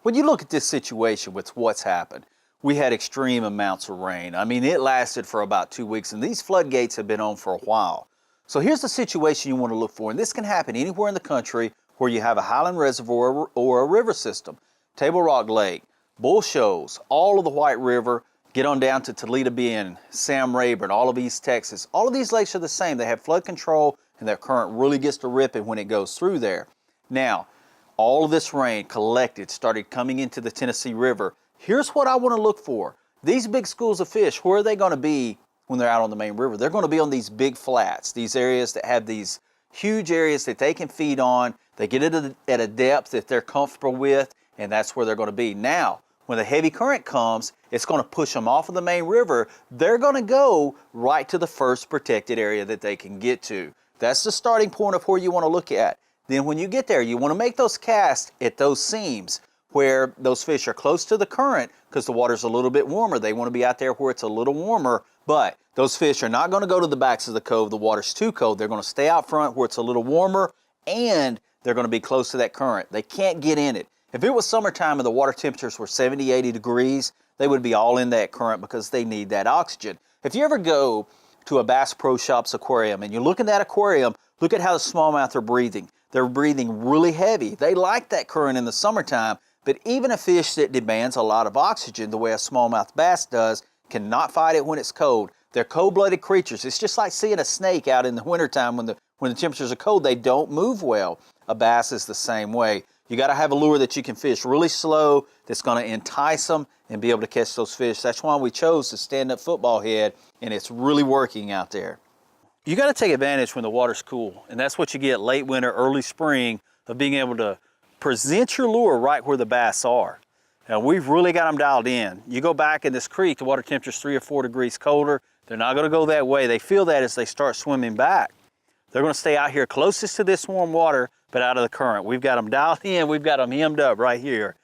When you look at this situation with what's happened, we had extreme amounts of rain. I mean, it lasted for about 2 weeks, and these floodgates have been on for a while. So here's the situation you want to look for, and this can happen anywhere in the country where you have a highland reservoir or a river system. Table Rock Lake, Bull Shoals, all of the White River, get on down to Toledo Bend, Sam Rayburn, all of East Texas. All of these lakes are the same. They have flood control, and their current really gets to ripping when it goes through there. Now, all of this rain collected, started coming into the Tennessee River. Here's what I want to look for. These big schools of fish, where are they going to be when they're out on the main river? They're going to be on these big flats, these areas that have these huge areas that they can feed on. They get it at a depth that they're comfortable with, and that's where they're going to be. Now, when the heavy current comes, it's going to push them off of the main river. They're going to go right to the first protected area that they can get to. That's the starting point of where you want to look at. Then when you get there, you want to make those casts at those seams where those fish are close to the current because the water's a little bit warmer. They want to be out there where it's a little warmer, but those fish are not going to go to the backs of the cove. The water's too cold. They're going to stay out front where it's a little warmer, and they're going to be close to that current. They can't get in it. If it was summertime and the water temperatures were 70, 80 degrees, they would be all in that current because they need that oxygen. If you ever go to a Bass Pro Shops aquarium and you look in that aquarium, look at how the smallmouth are breathing. They're breathing really heavy. They like that current in the summertime, but even a fish that demands a lot of oxygen, the way a smallmouth bass does, cannot fight it when it's cold. They're cold-blooded creatures. It's just like seeing a snake out in the wintertime when the temperatures are cold. They don't move well. A bass is the same way. You got to have a lure that you can fish really slow, that's going to entice them and be able to catch those fish. That's why we chose the stand-up football head, and it's really working out there. You got to take advantage when the water's cool, and that's what you get late winter, early spring, of being able to present your lure right where the bass are. Now, we've really got them dialed in. You go back in this creek, the water temperature's 3 or 4 degrees colder. They're not going to go that way. They feel that as they start swimming back. They're going to stay out here closest to this warm water, but out of the current. We've got them dialed in. We've got them hemmed up right here.